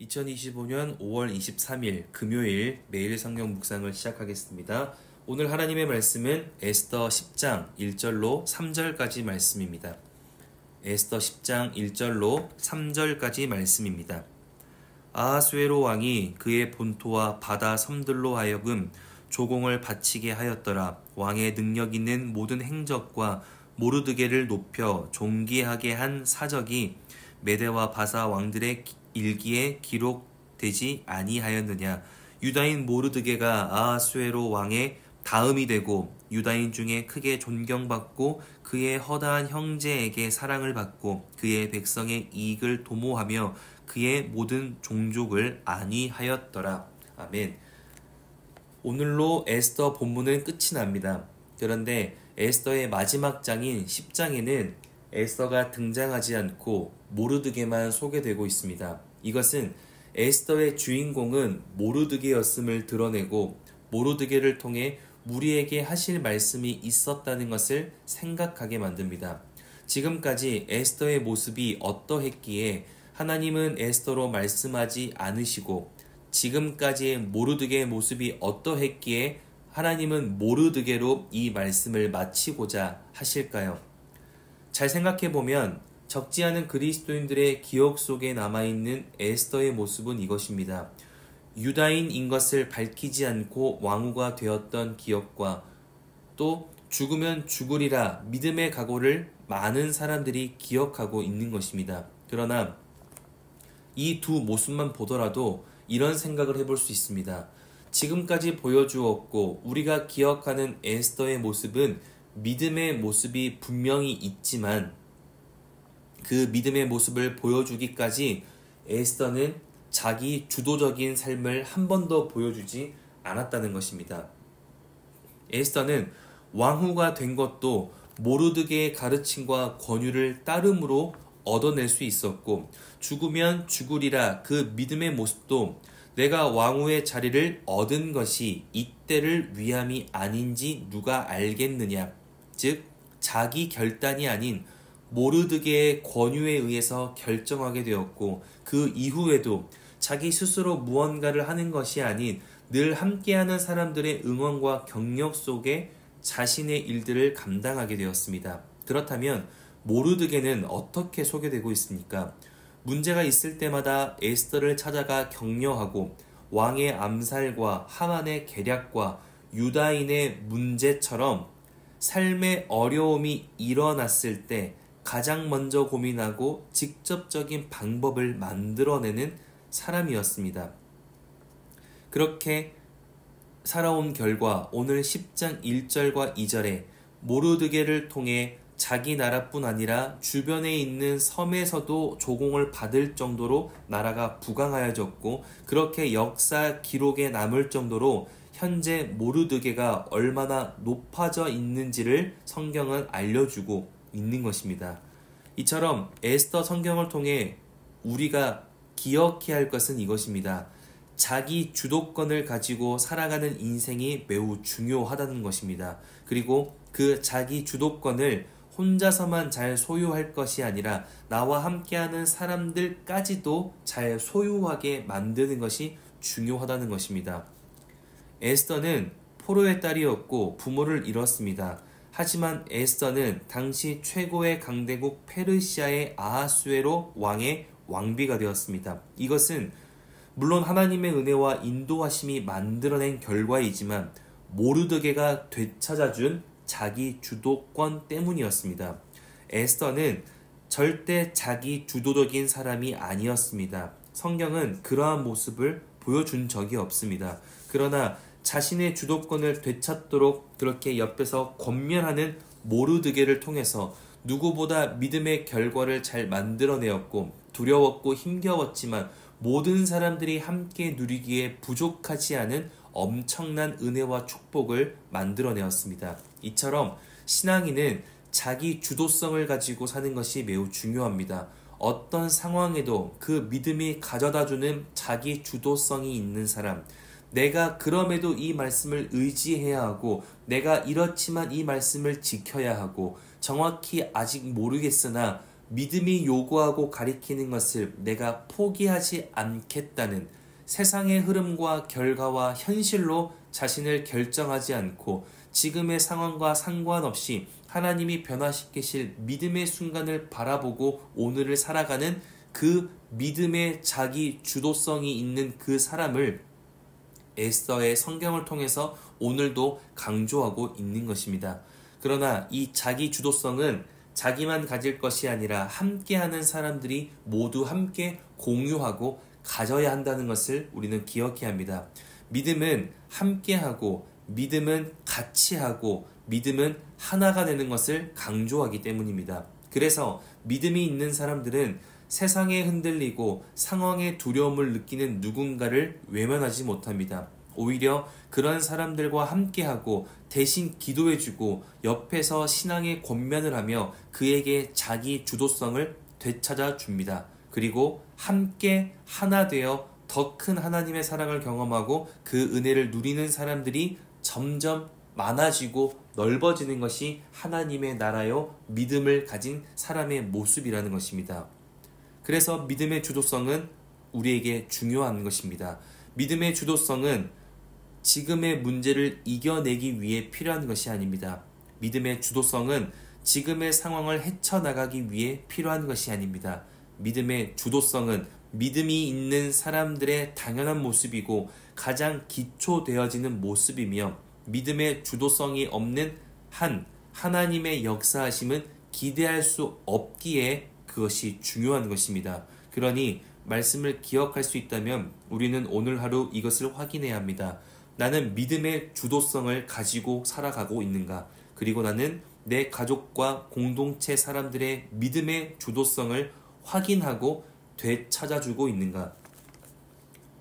2025년 5월 23일 금요일 매일 성경 묵상을 시작하겠습니다. 오늘 하나님의 말씀은 에스더 10장 1절로 3절까지 말씀입니다. 에스더 10장 1절로 3절까지 말씀입니다. 아하수에로 왕이 그의 본토와 바다 섬들로 하여금 조공을 바치게 하였더라. 왕의 능력 있는 모든 행적과 모르드게를 높여 존귀하게 한 사적이 메대와 바사 왕들의 일기에 기록되지 아니하였느냐. 유다인 모르드게가 아하수에로 왕의 다음이 되고 유다인 중에 크게 존경받고 그의 허다한 형제에게 사랑을 받고 그의 백성의 이익을 도모하며 그의 모든 종족을 안위하였더라. 아멘. 오늘로 에스더 본문은 끝이 납니다. 그런데 에스더의 마지막 장인 10장에는 에스더가 등장하지 않고 모르드게만 소개되고 있습니다. 이것은 에스더의 주인공은 모르드게였음을 드러내고 모르드게를 통해 우리에게 하실 말씀이 있었다는 것을 생각하게 만듭니다. 지금까지 에스더의 모습이 어떠했기에 하나님은 에스더로 말씀하지 않으시고 지금까지의 모르드게의 모습이 어떠했기에 하나님은 모르드게로 이 말씀을 마치고자 하실까요? 잘 생각해보면 적지 않은 그리스도인들의 기억 속에 남아있는 에스더의 모습은 이것입니다. 유다인인 것을 밝히지 않고 왕후가 되었던 기억과 또 죽으면 죽으리라 믿음의 각오를 많은 사람들이 기억하고 있는 것입니다. 그러나 이 두 모습만 보더라도 이런 생각을 해볼 수 있습니다. 지금까지 보여주었고 우리가 기억하는 에스더의 모습은 믿음의 모습이 분명히 있지만 그 믿음의 모습을 보여주기까지 에스더는 자기 주도적인 삶을 한 번도 보여주지 않았다는 것입니다. 에스더는 왕후가 된 것도 모르드게의 가르침과 권유를 따름으로 얻어낼 수 있었고 죽으면 죽으리라 그 믿음의 모습도 내가 왕후의 자리를 얻은 것이 이때를 위함이 아닌지 누가 알겠느냐. 즉 자기 결단이 아닌 모르드게의 권유에 의해서 결정하게 되었고 그 이후에도 자기 스스로 무언가를 하는 것이 아닌 늘 함께하는 사람들의 응원과 격려 속에 자신의 일들을 감당하게 되었습니다. 그렇다면 모르드게는 어떻게 소개되고 있습니까? 문제가 있을 때마다 에스더를 찾아가 격려하고 왕의 암살과 하만의 계략과 유다인의 문제처럼 삶의 어려움이 일어났을 때 가장 먼저 고민하고 직접적인 방법을 만들어내는 사람이었습니다. 그렇게 살아온 결과 오늘 10장 1절과 2절에 모르드게를 통해 자기 나라뿐 아니라 주변에 있는 섬에서도 조공을 받을 정도로 나라가 부강하여졌고 그렇게 역사 기록에 남을 정도로 현재 모르드게가 얼마나 높아져 있는지를 성경은 알려주고 있는 것입니다. 이처럼 에스더 성경을 통해 우리가 기억해야 할 것은 이것입니다. 자기 주도권을 가지고 살아가는 인생이 매우 중요하다는 것입니다. 그리고 그 자기 주도권을 혼자서만 잘 소유할 것이 아니라 나와 함께하는 사람들까지도 잘 소유하게 만드는 것이 중요하다는 것입니다. 에스더는 포로의 딸이었고 부모를 잃었습니다. 하지만 에스더는 당시 최고의 강대국 페르시아의 아하수에로 왕의 왕비가 되었습니다. 이것은 물론 하나님의 은혜와 인도하심이 만들어낸 결과이지만 모르드게가 되찾아준 자기 주도권 때문이었습니다. 에스더는 절대 자기 주도적인 사람이 아니었습니다. 성경은 그러한 모습을 보여준 적이 없습니다. 그러나 자신의 주도권을 되찾도록 그렇게 옆에서 권면하는 모르드게를 통해서 누구보다 믿음의 결과를 잘 만들어내었고 두려웠고 힘겨웠지만 모든 사람들이 함께 누리기에 부족하지 않은 엄청난 은혜와 축복을 만들어내었습니다. 이처럼 신앙인은 자기 주도성을 가지고 사는 것이 매우 중요합니다. 어떤 상황에도 그 믿음이 가져다주는 자기 주도성이 있는 사람, 내가 그럼에도 이 말씀을 의지해야 하고 내가 이렇지만 이 말씀을 지켜야 하고 정확히 아직 모르겠으나 믿음이 요구하고 가리키는 것을 내가 포기하지 않겠다는 세상의 흐름과 결과와 현실로 자신을 결정하지 않고 지금의 상황과 상관없이 하나님이 변화시키실 믿음의 순간을 바라보고 오늘을 살아가는 그 믿음의 자기 주도성이 있는 그 사람을 에스더의 성경을 통해서 오늘도 강조하고 있는 것입니다. 그러나 이 자기 주도성은 자기만 가질 것이 아니라 함께하는 사람들이 모두 함께 공유하고 가져야 한다는 것을 우리는 기억해야 합니다. 믿음은 함께하고 믿음은 같이 하고 믿음은 하나가 되는 것을 강조하기 때문입니다. 그래서 믿음이 있는 사람들은 세상에 흔들리고 상황에 두려움을 느끼는 누군가를 외면하지 못합니다. 오히려 그런 사람들과 함께하고 대신 기도해주고 옆에서 신앙의 권면을 하며 그에게 자기 주도성을 되찾아 줍니다. 그리고 함께 하나 되어 더 큰 하나님의 사랑을 경험하고 그 은혜를 누리는 사람들이 점점 많아지고 넓어지는 것이 하나님의 나라요 믿음을 가진 사람의 모습이라는 것입니다. 그래서 믿음의 주도성은 우리에게 중요한 것입니다. 믿음의 주도성은 지금의 문제를 이겨내기 위해 필요한 것이 아닙니다. 믿음의 주도성은 지금의 상황을 헤쳐나가기 위해 필요한 것이 아닙니다. 믿음의 주도성은 믿음이 있는 사람들의 당연한 모습이고 가장 기초되어지는 모습이며 믿음의 주도성이 없는 하나님의 역사하심은 기대할 수 없기에 그것이 중요한 것입니다. 그러니 말씀을 기억할 수 있다면 우리는 오늘 하루 이것을 확인해야 합니다. 나는 믿음의 주도성을 가지고 살아가고 있는가? 그리고 나는 내 가족과 공동체 사람들의 믿음의 주도성을 확인하고 되찾아주고 있는가?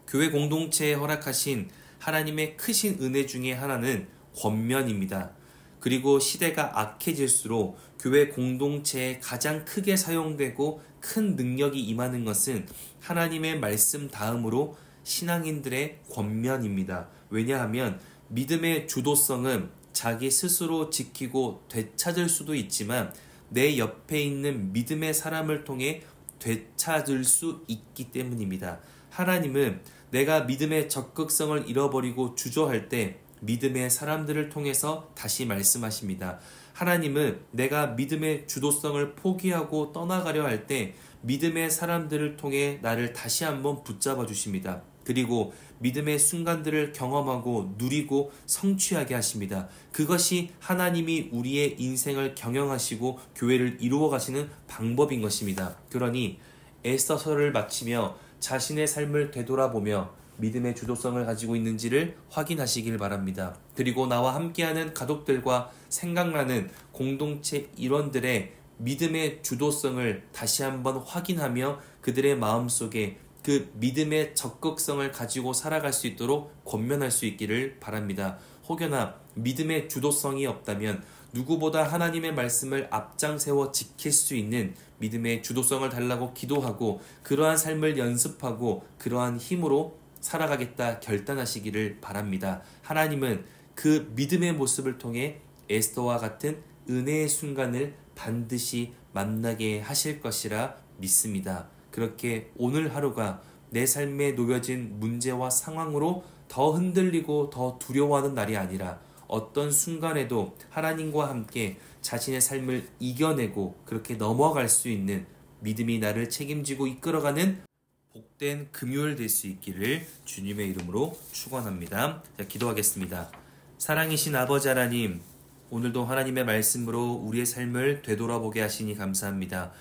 교회 공동체에 허락하신 하나님의 크신 은혜 중에 하나는 권면입니다. 그리고 시대가 악해질수록 교회 공동체에 가장 크게 사용되고 큰 능력이 임하는 것은 하나님의 말씀 다음으로 신앙인들의 권면입니다. 왜냐하면 믿음의 주도성은 자기 스스로 지키고 되찾을 수도 있지만 내 옆에 있는 믿음의 사람을 통해 되찾을 수 있기 때문입니다. 하나님은 내가 믿음의 적극성을 잃어버리고 주저할 때 믿음의 사람들을 통해서 다시 말씀하십니다. 하나님은 내가 믿음의 주도성을 포기하고 떠나가려 할 때 믿음의 사람들을 통해 나를 다시 한번 붙잡아 주십니다. 그리고 믿음의 순간들을 경험하고 누리고 성취하게 하십니다. 그것이 하나님이 우리의 인생을 경영하시고 교회를 이루어 가시는 방법인 것입니다. 그러니 에스더서를 마치며 자신의 삶을 되돌아보며 믿음의 주도성을 가지고 있는지를 확인하시길 바랍니다. 그리고 나와 함께하는 가족들과 생각나는 공동체 일원들의 믿음의 주도성을 다시 한번 확인하며 그들의 마음속에 그 믿음의 적극성을 가지고 살아갈 수 있도록 권면할 수 있기를 바랍니다. 혹여나 믿음의 주도성이 없다면 누구보다 하나님의 말씀을 앞장세워 지킬 수 있는 믿음의 주도성을 달라고 기도하고 그러한 삶을 연습하고 그러한 힘으로 살아가겠다 결단하시기를 바랍니다. 하나님은 그 믿음의 모습을 통해 에스더와 같은 은혜의 순간을 반드시 만나게 하실 것이라 믿습니다. 그렇게 오늘 하루가 내 삶에 놓여진 문제와 상황으로 더 흔들리고 더 두려워하는 날이 아니라 어떤 순간에도 하나님과 함께 자신의 삶을 이겨내고 그렇게 넘어갈 수 있는 믿음이 나를 책임지고 이끌어가는 복된 금요일 될 수 있기를 주님의 이름으로 축원합니다. 자, 기도하겠습니다. 사랑이신 아버지 하나님, 오늘도 하나님의 말씀으로 우리의 삶을 되돌아보게 하시니 감사합니다.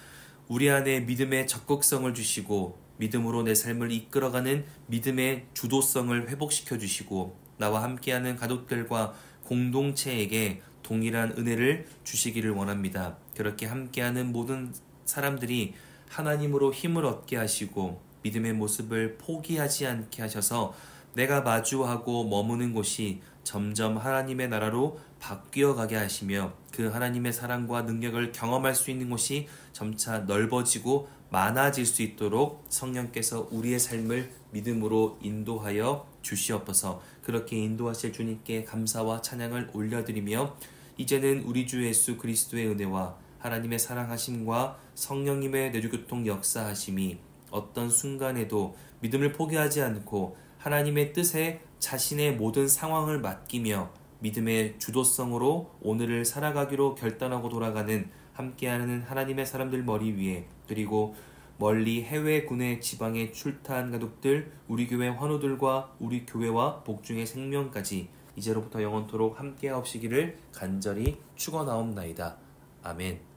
우리 안에 믿음의 적극성을 주시고 믿음으로 내 삶을 이끌어가는 믿음의 주도성을 회복시켜 주시고 나와 함께하는 가족들과 공동체에게 동일한 은혜를 주시기를 원합니다. 그렇게 함께하는 모든 사람들이 하나님으로 힘을 얻게 하시고 믿음의 모습을 포기하지 않게 하셔서 내가 마주하고 머무는 곳이 점점 하나님의 나라로 바뀌어 가게 하시며 그 하나님의 사랑과 능력을 경험할 수 있는 곳이 점차 넓어지고 많아질 수 있도록 성령께서 우리의 삶을 믿음으로 인도하여 주시옵소서. 그렇게 인도하실 주님께 감사와 찬양을 올려드리며 이제는 우리 주 예수 그리스도의 은혜와 하나님의 사랑하심과 성령님의 내주교통 역사하심이 어떤 순간에도 믿음을 포기하지 않고 하나님의 뜻에 자신의 모든 상황을 맡기며 믿음의 주도성으로 오늘을 살아가기로 결단하고 돌아가는 함께하는 하나님의 사람들 머리 위에, 그리고 멀리 해외 국내 지방에 출타한 가족들, 우리 교회 환우들과 우리 교회와 복중의 생명까지 이제로부터 영원토록 함께하옵시기를 간절히 축원하옵나이다. 아멘.